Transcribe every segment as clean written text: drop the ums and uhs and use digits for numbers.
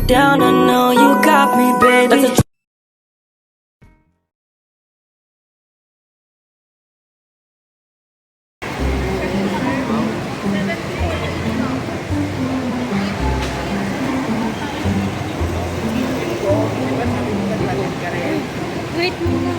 down, I know you got me, baby.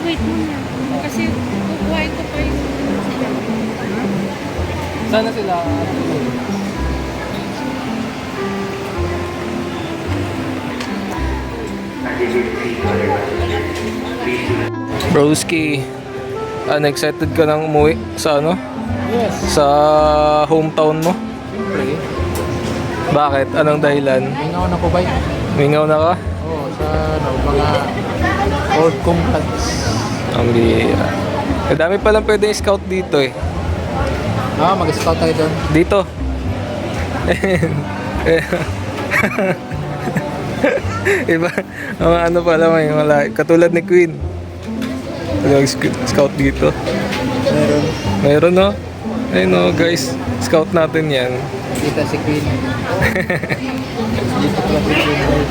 Wait muna. Kasi kukuhain ko pa yung sila. Sana sila. Broski, excited ka nang umuwi sa ano? Yes. Sa hometown mo? Siyempre. Bakit? Anong dahilan? Mingaw na ko ba? Mingaw na ka? Oo, sa ano, mga old comrades. Ang bihira. Dami palang pwede scout dito eh. Mag-scout tayo doon. Dito. Iba, mga ano pala may wala. Katulad ni Queen. Scout dito. Meron. Meron no? Ayun no guys, scout natin yan. Kita si Queen. Dito pala si Queen.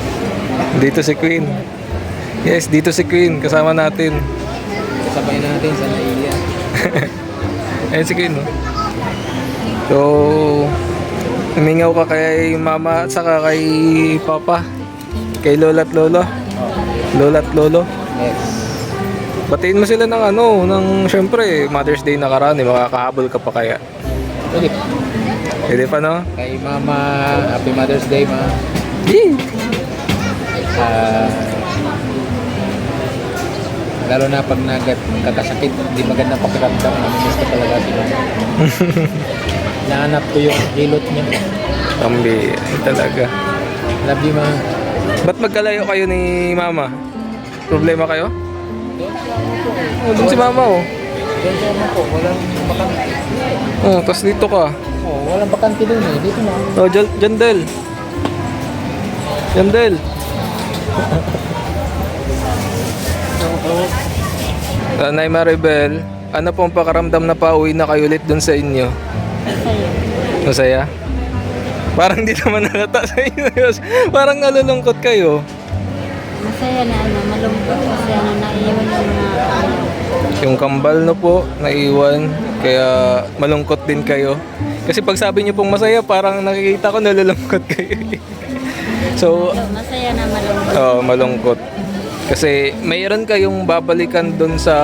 Dito si Queen. Yes, dito si Queen. Kasama natin. Sabay natin sa naiya. Ayun si Queen no? So, umingaw ka kay mama at saka kay papa. Kay lola at lolo. Lola at lolo. Yes. Batiin mo sila ng ano, ng syempre Mother's Day nakaraan eh, makakahabol ka pa kaya. Pwede. Pwede pa no? Kay Mama, Happy Mother's Day, Ma. Lalo na pag nagkakasakit, hindi magandang pakiramdam. Namimiss ko talaga si Mama. Nahanap ko yung hilot niya. Tambi, talaga. Love you, Ma. Ba't magkalayo kayo ni mama? Problema kayo? Oh, dun si mama oh. Diyan siya mo po, walang bakante. Oh, tas dito ka. Oh, walang bakante dun eh. Dito na. Oh, Jandel. Jandel. Nanay Maribel, ano pong pakaramdam na pauwi na kayo ulit dun sa inyo? Masaya. Parang di naman nalata sa inyo. Parang nalulungkot kayo. Masaya na malungkot kasi naiiwan yung mga Yung kambal no po, naiwan. Kaya malungkot din kayo. Kasi pag sabi niyo pong masaya, parang nakikita ko nalulungkot kayo. So, masaya na malungkot. oh, malungkot. Kasi mayroon kayong babalikan dun sa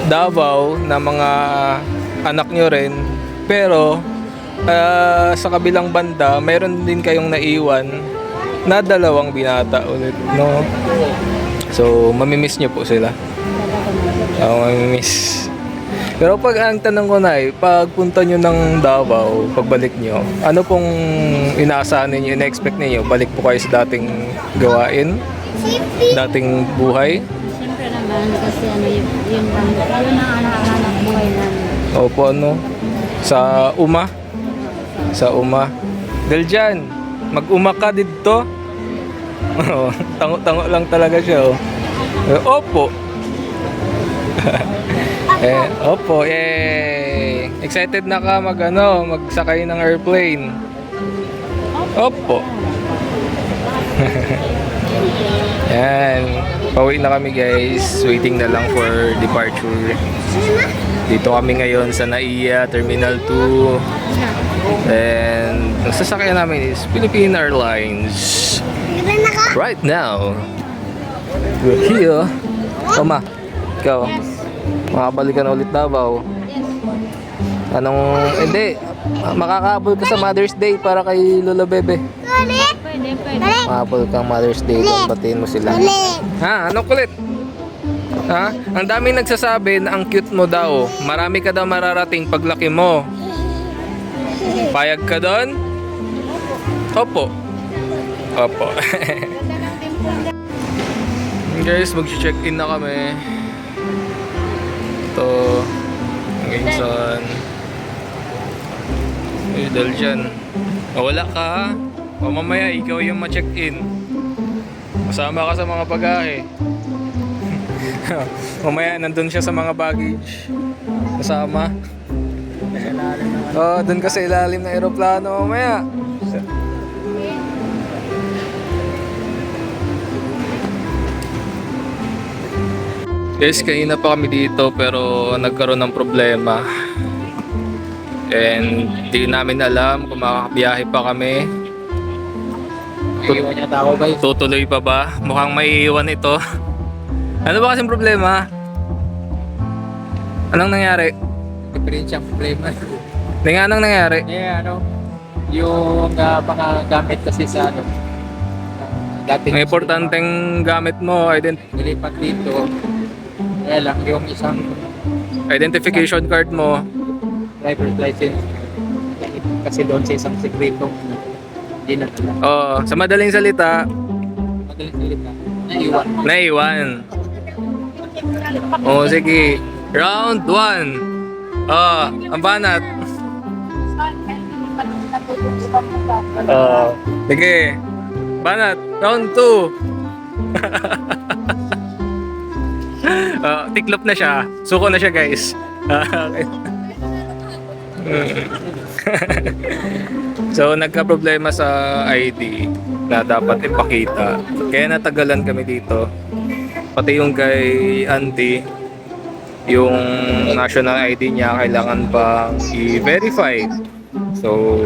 Davao na mga anak nyo rin. Pero, sa kabilang banda, mayroon din kayong naiwan na dalawang binata ulit, no? So, mamimiss nyo po sila. Mamimiss. Pero pag ang tanong ko na pag punta nyo ng Davao, pagbalik nyo, ano pong inaasahan ninyo, in-expect ninyo? Balik po kayo sa dating gawain? Dating buhay? Siyempre naman kasi yun ang anak buhay namin. Opo, ano? Sa Sa Uma. Deljan, mag-uma ka dito. Oh, tango-tango lang talaga siya, oh. Opo. Opo, yay. Excited na ka magsakay ng airplane. Opo. Yan. Pauwi na kami guys. Waiting na lang for departure. Dito kami ngayon sa NAIA Terminal 2. And ang sasakyan namin is Philippine Airlines. Right now, we're here. Tama, ikaw. Makabalik ka na ulit Davao. Hindi. Makakahabol ka sa Mother's Day para kay Lola Bebe. Pwede. Makakahabol kang Mother's Day. Batiin mo sila. Ha? Anong kulit? Ha? Ang daming nagsasabi na ang cute mo daw. Marami ka daw mararating paglaki mo. Payag ka doon? Opo. Opo. Guys, mag-check-in na kami. Ito. Ang insan. Dahil dyan. Wala ka ha? O mamaya ikaw yung ma-check-in. Masama ka sa mga bagahe. Mamaya nandun siya sa mga baggage. Kasama. Oh, dun ka sa ilalim ng eroplano mamaya. Guys, kanina pa kami dito pero nagkaroon ng problema. And di namin alam kung makakabiyahe pa kami. Iiwan niya tao guys. Tutuloy pa ba? Mukhang may iwan ito. Ano ba kasing problema? Anong nangyari? Different siyang problema. Hindi nga anong nangyari? Yung mga gamit kasi sa dating Ang importanteng gamit mo, nilipat dito. Kaya lang yung isang identification card mo. driver's license kasi doon sa isang sekreto hindi na tala. Oh, sa madaling salita, Madaling salita, naiwan. naiwan. Oh, sige. Round 1. Oh, ang banat. Oh, sige. Banat, round 2. Tiklop na siya. Suko na siya, guys. Okay. So, nagka-problema sa ID na dapat ipakita. Kaya natagalan kami dito. Pati yung kay auntie, yung national ID niya kailangan pang i-verify. So,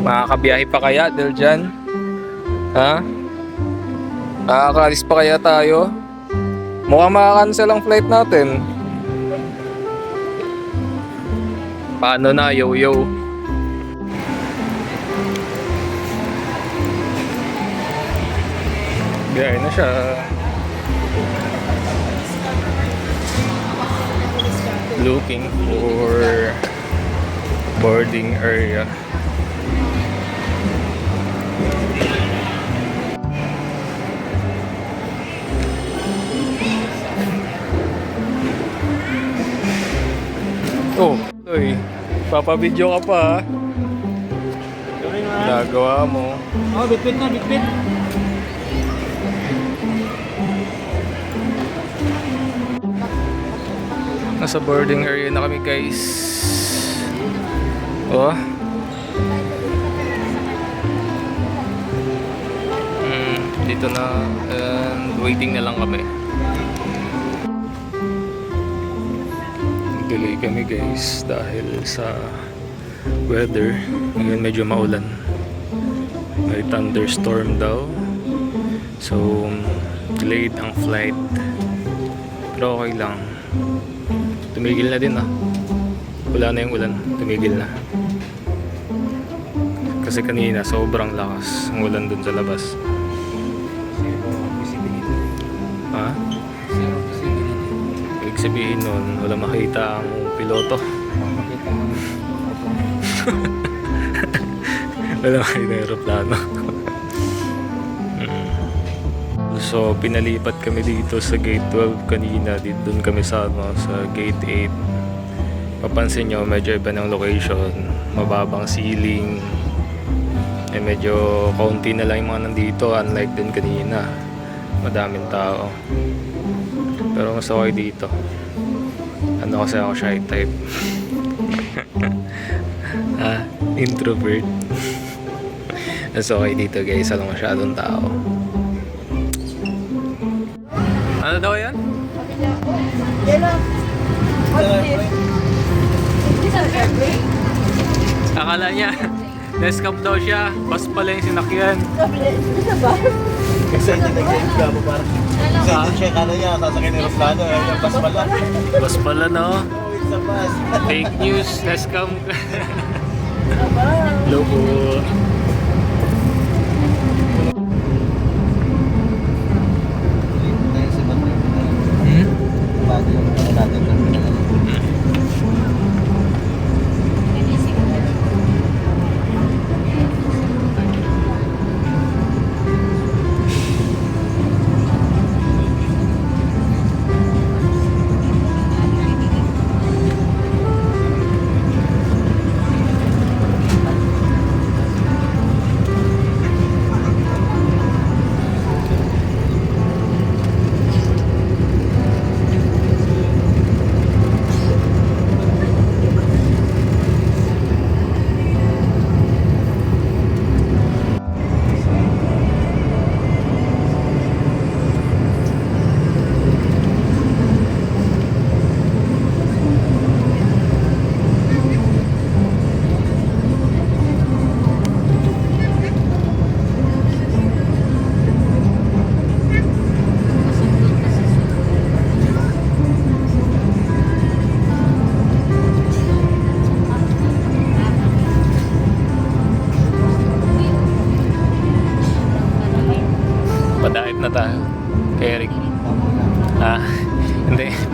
makakabiyahe pa kaya dahil dyan? Ha? Makakaalis pa kaya tayo? Mukhang makakancel ang flight natin. Paano na, yo-yo? Biyahe na siya. Looking for boarding area. Oh, Toy, papabidyo ka pa ha? Nagawa mo. Oh, bitbit na, bitbit. Nasa boarding area na kami guys. Oh. Dito na and waiting na lang kami. Delay kami guys dahil sa weather. Ngayon medyo maulan. May thunderstorm daw. So delayed ang flight. Pero okay lang. Tumigil na din ah. Wala na yung ulan. Tumigil na. Kasi kanina sobrang lakas ang ulan dun sa labas. Ha? Ibig sabihin nun, wala makita ang piloto. Wala makita ang aeroplano. So, pinalipat kami dito sa gate 12 kanina. Doon kami sa gate 8. Papansin nyo, medyo iba ng location. Mababang ceiling. Medyo kaunti na lang yung mga nandito. Unlike din kanina. Madaming tao. Pero mas okay dito. Ano kasi ako shy type. Introvert. Mas okay dito guys. Walang masyadong tao. Ano daw yan? Akala niya, Nescap daw siya. Bus pala yung sinakyan. Excited na excited ka mo parang excited siya, kala niya sasakyan ng aeroplano, yung bus pala. Bus pala no? Oh, it's a bus. Fake news, Nescam. Logo. Bago yung ano natin.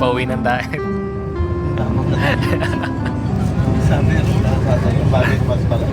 pauwi ng diet. Sabi niya, sasakyan. Bakit mas pala?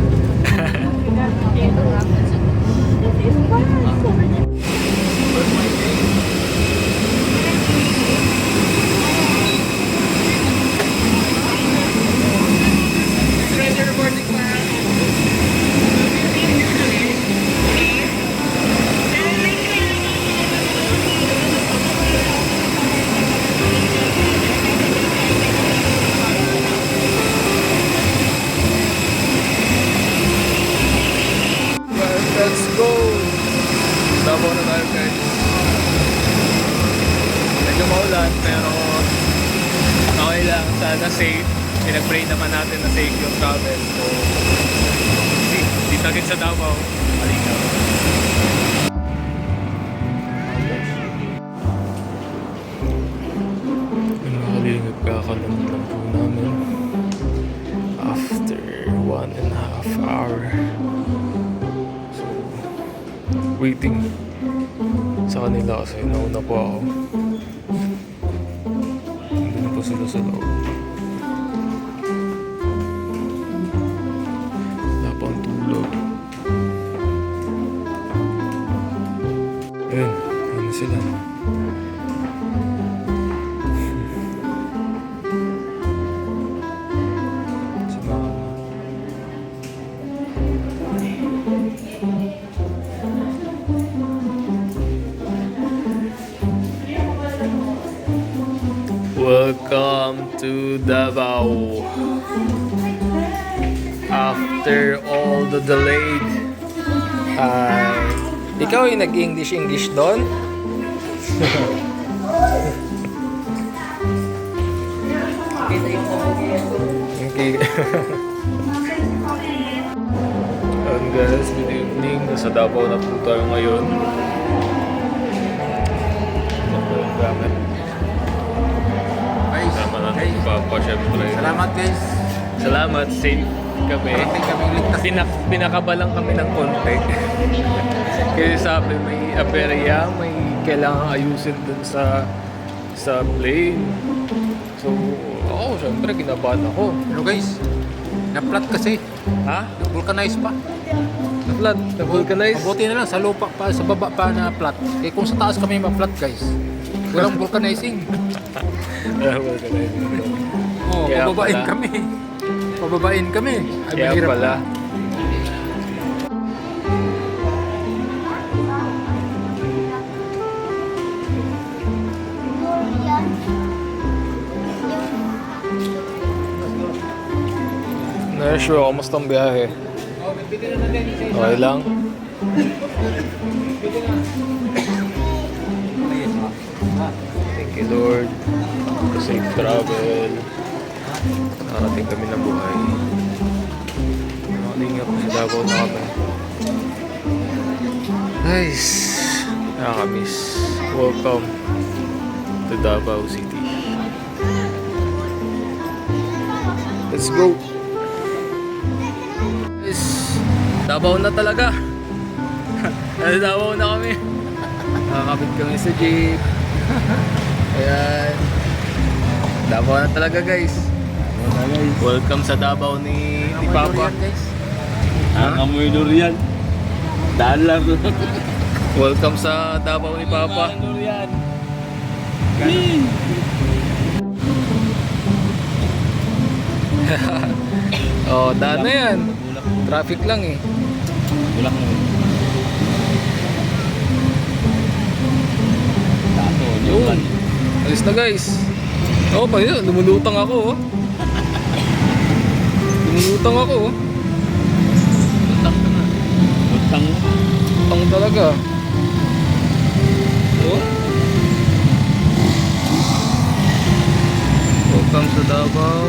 Let's go! Davao na tayo guys. Medyo maulan pero okay lang. Sana safe. Pinag-pray naman natin na safe yung travel. So, dito agad sa Davao. Malinaw. Nakakalingap kakalamdam po namin after 1.5 hour. Waiting sa kanila kasi nauna po ako. Hindi na po sila sa loob. Wala pa ang tulog. Ayun, ano sila? Si Mama. Welcome to Davao. After all the delayed, ikaw yung nag-English doon? Okay. Ayun guys, good evening. Nasa Davao na po tayo ngayon. Gamit. Sama lang si Papa, syempre. Salamat guys. Salamat, safe kami. Parating kami ligtas. Pinakabalang kami ng konti. Kasi sabi may aberya, may kailangan ayusin dun sa plane. So, ako syempre kinabahan ako. Pero guys, na-flat kasi. Ha? Vulcanize pa. Na-flat? Na-vulcanize? Mabuti na lang sa lupa pa, sa baba pa na flat. Eh kung sa taas kami ma-flat guys, walang vulcanizing. Na-vulcanize. Oh, Kaya pababain pala. kami. Pababain kami. Ay, Kaya mahirap. pala. Na-sure, kamusta ang biyahe? Okay lang? Thank you Lord. Safe travel. Nakarating kami ng buhay. Nakalingap sa Davao na kami. Guys, nakakamiss. Welcome to Davao City. Let's go! Guys, Davao na talaga. Davao na kami. Nakakapit kami sa jeep. Ayan. Davao na talaga guys. Welcome sa Davao ni Papa. Ang amoy durian. Daan lang. Welcome sa Davao ni Papa. Durian. Oh, daan na yan. Traffic lang eh. Bulak mo. Tato, Yun. Alis na guys. Oh, pa yun. Lumulutang ako oh. Lumulutang ako oh. Utang mo. Lutang talaga. Oh. Welcome sa Davao.